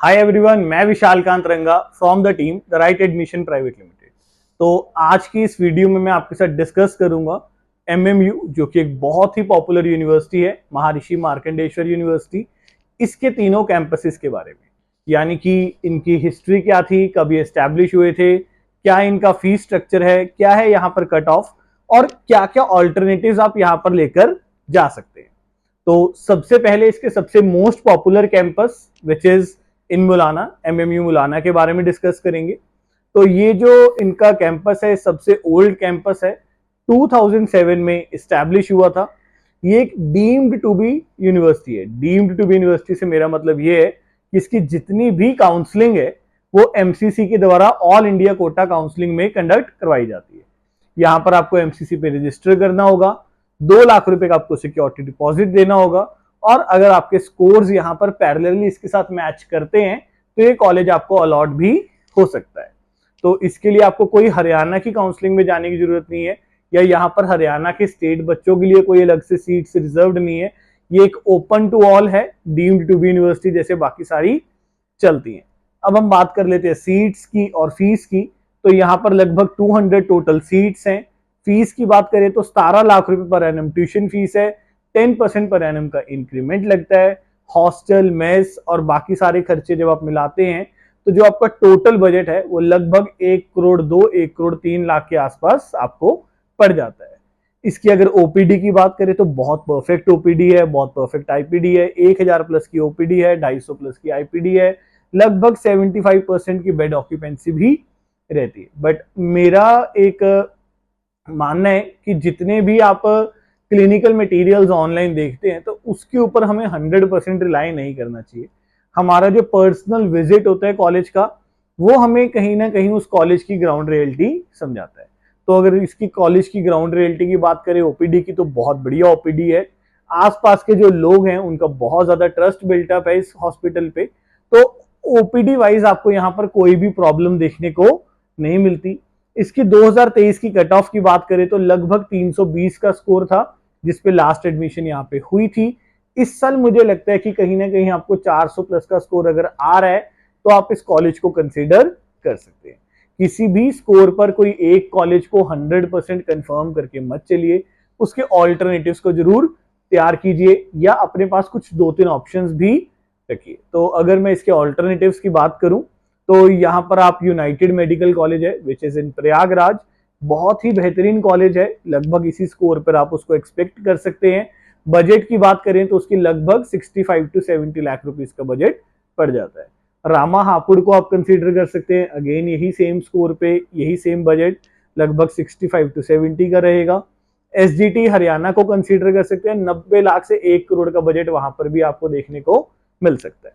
Hi everyone, मैं विशाल कांत रंगा from the team the right admission private limited. तो आज की इस वीडियो में मैं आपके साथ डिस्कस करूंगा एमएमयू, जो कि एक बहुत ही पॉपुलर यूनिवर्सिटी है, महर्षि मार्कंडेश्वर यूनिवर्सिटी। इसके तीनों कैंपसेस के बारे में, यानी कि इनकी हिस्ट्री क्या थी, कब ये एस्टैब्लिश हुए थे, क्या इनका फीस स्ट्रक्चर है, क्या है यहाँ पर कट ऑफ, और क्या क्या ऑल्टरनेटिव्स आप यहाँ पर लेकर जा सकते हैं। तो सबसे पहले इसके सबसे most popular campus which is in Mullana, MMU Mullana के बारे में डिस्कस करेंगे। तो ये जो इनका कैंपस है सबसे ओल्ड कैंपस है, 2007 में इस्टेब्लिश हुआ था। ये एक डीम्ड टू बी यूनिवर्सिटी है। डीम्ड टू बी यूनिवर्सिटी से मेरा मतलब ये है कि इसकी जितनी भी काउंसलिंग है वो एमसीसी के द्वारा ऑल इंडिया कोटा काउंसलिंग में कंडक्ट करवाई जाती है। यहाँ पर आपको एमसीसी पे रजिस्टर करना होगा, 2 लाख रुपए का आपको सिक्योरिटी डिपॉजिट देना होगा, और अगर आपके स्कोर्स यहाँ पर पैरेलली इसके साथ मैच करते हैं तो ये कॉलेज आपको अलॉट भी हो सकता है। तो इसके लिए आपको कोई हरियाणा की काउंसलिंग में जाने की जरूरत नहीं है, या यहाँ पर हरियाणा के स्टेट बच्चों के लिए कोई अलग से सीट्स रिजर्व्ड नहीं है। ये एक ओपन टू ऑल है, डीम्ड टू बी यूनिवर्सिटी जैसे बाकी सारी चलती हैं। अब हम बात कर लेते हैं सीट्स की और फीस की। तो यहाँ पर लगभग 200 टोटल सीट्स हैं। फीस की बात करें तो 17 लाख रुपए पर एनम ट्यूशन फीस है, 10% पर एनम का इंक्रीमेंट लगता है। हॉस्टल, मेस और बाकी सारे खर्चे जब आप मिलाते हैं तो जो आपका टोटल बजट है वो लगभग 1 करोड़ 2, 1 करोड़ 3 लाख के आसपास आपको पड़ जाता है। इसकी अगर ओपीडी की बात करें तो बहुत परफेक्ट ओपीडी है, बहुत परफेक्ट आईपीडी है। 1000 प्लस की ओपीडी है, 250 प्लस की आईपीडी है, लगभग 75% की बेड ऑक्यूपेंसी भी रहती है। बट मेरा एक मानना है कि जितने भी आप क्लिनिकल मटेरियल्स ऑनलाइन देखते हैं तो उसके ऊपर हमें 100% रिलाई नहीं करना चाहिए। हमारा जो पर्सनल विजिट होता है कॉलेज का, वो हमें कहीं ना कहीं उस कॉलेज की ग्राउंड रियलिटी समझाता है। तो अगर इसकी कॉलेज की ग्राउंड रियलिटी की बात करें ओपीडी की, तो बहुत बढ़िया ओपीडी है। आसपास के जो लोग हैं उनका बहुत ज्यादा ट्रस्ट बिल्टअप है इस हॉस्पिटल पे। तो ओपीडी वाइज आपको यहाँ पर कोई भी प्रॉब्लम देखने को नहीं मिलती। इसकी 2023 की कट ऑफ की बात करें तो लगभग 320 का स्कोर था जिसपे लास्ट एडमिशन यहाँ पे हुई थी। इस साल मुझे लगता है कि कहीं ना कहीं आपको 400 प्लस का स्कोर अगर आ रहा है तो आप इस कॉलेज को कंसीडर कर सकते हैं। किसी भी स्कोर पर कोई एक कॉलेज को 100% कंफर्म करके मत चलिए, उसके ऑल्टरनेटिव्स को जरूर तैयार कीजिए या अपने पास कुछ 2-3 ऑप्शंस भी रखिए। तो अगर मैं इसके ऑल्टरनेटिव्स की बात करूं तो यहाँ पर आप यूनाइटेड मेडिकल कॉलेज है विच इज इन प्रयागराज, बहुत ही बेहतरीन कॉलेज है। लगभग इसी स्कोर पर आप उसको एक्सपेक्ट कर सकते हैं। बजट की बात करें तो उसकी लगभग 65 to 70 लाख रुपीस का बजट पड़ जाता है। रामा हापुड़ को आप कंसीडर कर सकते हैं, अगेन यही सेम स्कोर पे, यही सेम बजट, लगभग 65 to 70 का रहेगा। एसजीटी हरियाणा को कंसीडर कर सकते हैं, 90 लाख से 1 करोड़ का बजट वहां पर भी आपको देखने को मिल सकता है।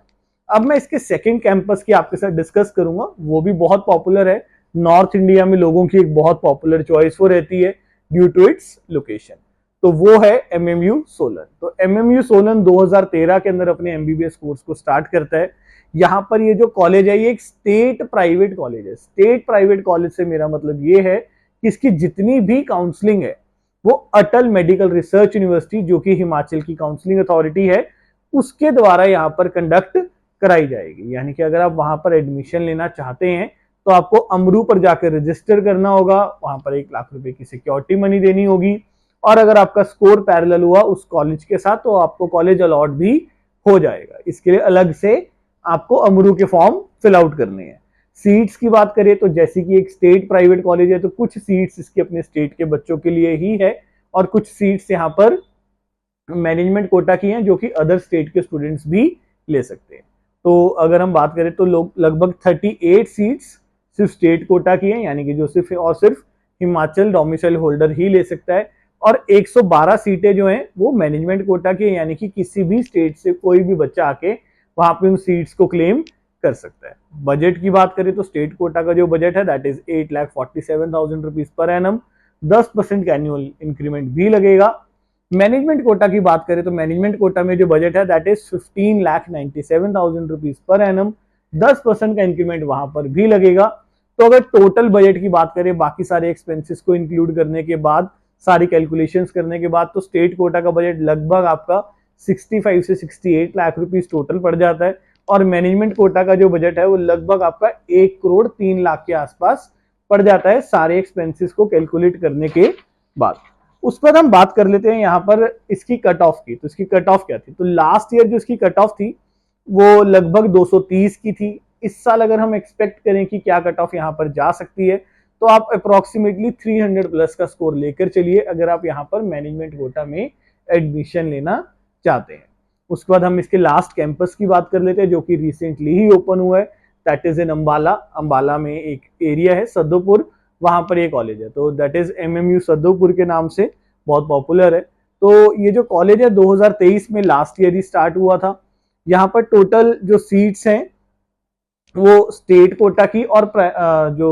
अब मैं इसके सेकंड कैंपस की आपके साथ डिस्कस करूंगा, वो भी बहुत पॉपुलर है। नॉर्थ इंडिया में लोगों की एक बहुत पॉपुलर चॉइस वो रहती है ड्यू टू इट्स लोकेशन। तो वो है एमएमयू सोलन। तो एमएमयू सोलन 2013 के अंदर अपने एमबीबीएस कोर्स को स्टार्ट करता है। यहाँ पर ये जो कॉलेज है ये एक स्टेट प्राइवेट कॉलेज है। स्टेट प्राइवेट कॉलेज से मेरा मतलब ये है कि इसकी जितनी भी काउंसलिंग है वो अटल मेडिकल रिसर्च यूनिवर्सिटी, जो कि हिमाचल की काउंसलिंग अथॉरिटी है, उसके द्वारा यहाँ पर कंडक्ट कराई जाएगी। यानी कि अगर आप वहां पर एडमिशन लेना चाहते हैं तो आपको अमरू पर जाकर रजिस्टर करना होगा, वहां पर 1 लाख रुपए की सिक्योरिटी मनी देनी होगी, और अगर आपका स्कोर पैरेलल हुआ उस कॉलेज के साथ तो आपको कॉलेज अलॉट भी हो जाएगा। इसके लिए अलग से आपको अमरू के फॉर्म फिल आउट करने हैं। सीट्स की बात करें तो जैसे कि एक स्टेट प्राइवेट कॉलेज है तो कुछ सीट्स इसके अपने स्टेट के बच्चों के लिए ही है, और कुछ सीट्स यहाँ पर मैनेजमेंट कोटा की हैं जो कि अदर स्टेट के स्टूडेंट्स भी ले सकते हैं। तो अगर हम बात करें तो लोग लगभग 38 सीट्स सिर्फ स्टेट कोटा की हैं, यानी कि जो सिर्फ और सिर्फ हिमाचल डोमिसाइल होल्डर ही ले सकता है, और 112 सीटें जो हैं वो मैनेजमेंट कोटा की हैं, यानी कि किसी भी स्टेट से कोई भी बच्चा आके वहां पे उन सीट्स को क्लेम कर सकता है। बजट की बात करें तो स्टेट कोटा का जो बजट है that is 8,47,000 rupees per annum, 10% का एनुअल इंक्रीमेंट भी लगेगा। मैनेजमेंट कोटा की बात करें तो मैनेजमेंट कोटा में जो बजट है that is 15,97,000 rupees per annum, 10% का इंक्रीमेंट वहां पर भी लगेगा। तो अगर टोटल बजट की बात करें बाकी सारे एक्सपेंसेस को इंक्लूड करने के बाद, सारी कैलकुलेशंस करने के बाद, तो स्टेट कोटा का बजट लगभग आपका 65 से 68 लाख रुपीस टोटल पड़ जाता है। और मैनेजमेंट कोटा का जो बजट है वो लगभग आपका 1 करोड़ 3 लाख के आसपास पड़ जाता है सारे एक्सपेंसेस को कैलकुलेट करने के बाद। उस पर हम बात कर लेते हैं यहाँ पर इसकी कट ऑफ की। तो इसकी कट ऑफ क्या थी? तो लास्ट ईयर जो इसकी कट ऑफ थी वो लगभग 230 की थी। इस साल अगर हम एक्सपेक्ट करें कि क्या कट ऑफ यहाँ पर जा सकती है, तो आप अप्रोक्सीमेटली 300 प्लस का स्कोर लेकर चलिए अगर आप यहाँ पर मैनेजमेंट कोटा में एडमिशन लेना चाहते हैं। उसके बाद हम इसके लास्ट कैंपस की बात कर लेते हैं जो कि रिसेंटली ही ओपन हुआ है, that is in Ambala. Ambala में एक एरिया है सद्दोपुर, वहां पर ये कॉलेज है, तो दैट इज एमएमयू सद्दोपुर के नाम से बहुत पॉपुलर है। तो ये जो कॉलेज है 2023 में लास्ट ईयर ही स्टार्ट हुआ था। यहाँ पर टोटल जो सीट्स हैं वो स्टेट कोटा की और जो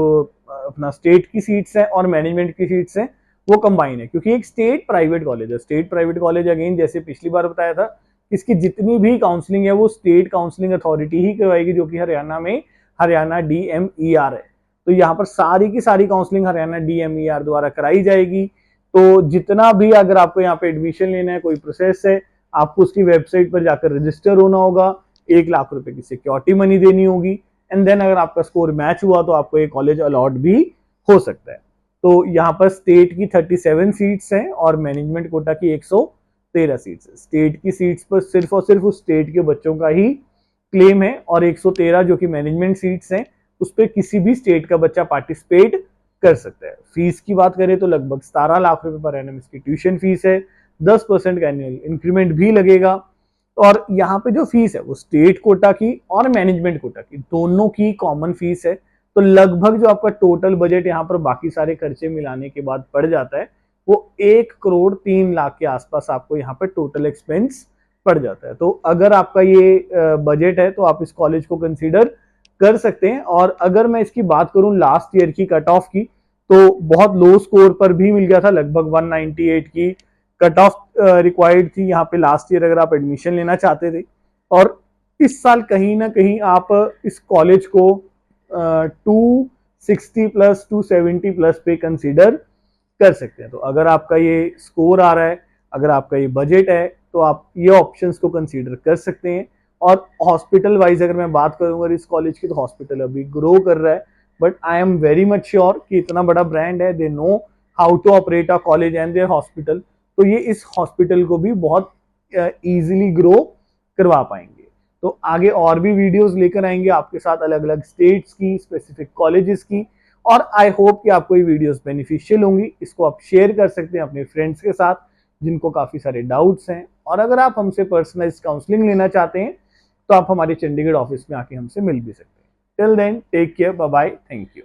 अपना स्टेट की सीट्स हैं और मैनेजमेंट की सीट्स हैं वो कंबाइन है, क्योंकि एक स्टेट प्राइवेट कॉलेज है। स्टेट प्राइवेट कॉलेज अगेन जैसे पिछली बार बताया था, इसकी जितनी भी काउंसलिंग है वो स्टेट काउंसलिंग अथॉरिटी ही करवाएगी, जो कि हरियाणा में हरियाणा DMER है। तो यहाँ पर सारी की सारी काउंसलिंग हरियाणा DMER द्वारा कराई जाएगी। तो जितना भी अगर आपको यहाँ पे एडमिशन लेना है, कोई प्रोसेस है, आपको उसकी वेबसाइट पर जाकर रजिस्टर होना होगा, 1 लाख रुपए की सिक्योरिटी मनी देनी होगी, एंड देन अगर आपका स्कोर मैच हुआ तो आपको ये कॉलेज अलॉट भी हो सकता है। तो यहाँ पर स्टेट की 37 सीट्स हैं और मैनेजमेंट कोटा की 113 सीट्स है। स्टेट की सीट्स पर सिर्फ और सिर्फ उस स्टेट के बच्चों का ही क्लेम है, और 113 जो कि मैनेजमेंट सीट्स हैं उस पर किसी भी स्टेट का बच्चा पार्टिसिपेट कर सकता है। फीस की बात करें तो लगभग 17 लाख रुपए पर एनम इसकी ट्यूशन फीस है। 10% का एनुअल इंक्रीमेंट भी लगेगा। और यहाँ पे जो फीस है वो स्टेट कोटा की और मैनेजमेंट कोटा की दोनों की कॉमन फीस है। तो लगभग जो आपका टोटल बजट यहाँ पर बाकी सारे खर्चे मिलाने के बाद पड़ जाता है वो 1 करोड़ 3 लाख के आसपास आपको यहाँ पर टोटल एक्सपेंस पड़ जाता है। तो अगर आपका ये बजट है तो आप इस कॉलेज को कंसीडर कर सकते हैं। और अगर मैं इसकी बात करूं लास्ट ईयर की कट ऑफ की, तो बहुत लो स्कोर पर भी मिल गया था, लगभग 198 की कट ऑफ रिक्वायर्ड थी यहाँ पे लास्ट ईयर अगर आप एडमिशन लेना चाहते थे। और इस साल कहीं ना कहीं आप इस कॉलेज को 260 प्लस 270 प्लस पे कंसीडर कर सकते हैं। तो अगर आपका ये स्कोर आ रहा है, अगर आपका ये बजट है, तो आप ये ऑप्शंस को कंसीडर कर सकते हैं। और हॉस्पिटल वाइज अगर मैं बात करूंगा इस कॉलेज की, तो हॉस्पिटल अभी ग्रो कर रहा है, but I am very much sure कि इतना बड़ा ब्रांड है, they know how to operate a college and their hospital, तो ये इस हॉस्पिटल को भी बहुत इजीली ग्रो करवा पाएंगे। तो आगे और भी वीडियोस लेकर आएंगे आपके साथ अलग अलग स्टेट्स की, स्पेसिफिक कॉलेजेस की, और आई होप कि आपको ये वीडियोस बेनिफिशियल होंगी। इसको आप शेयर कर सकते हैं अपने फ्रेंड्स के साथ जिनको काफी सारे डाउट्स हैं। और अगर आप हमसे पर्सनलाइज्ड काउंसलिंग लेना चाहते हैं तो आप हमारे चंडीगढ़ ऑफिस में आके हमसे मिल भी सकते हैं। Till then take care, bye bye, thank you.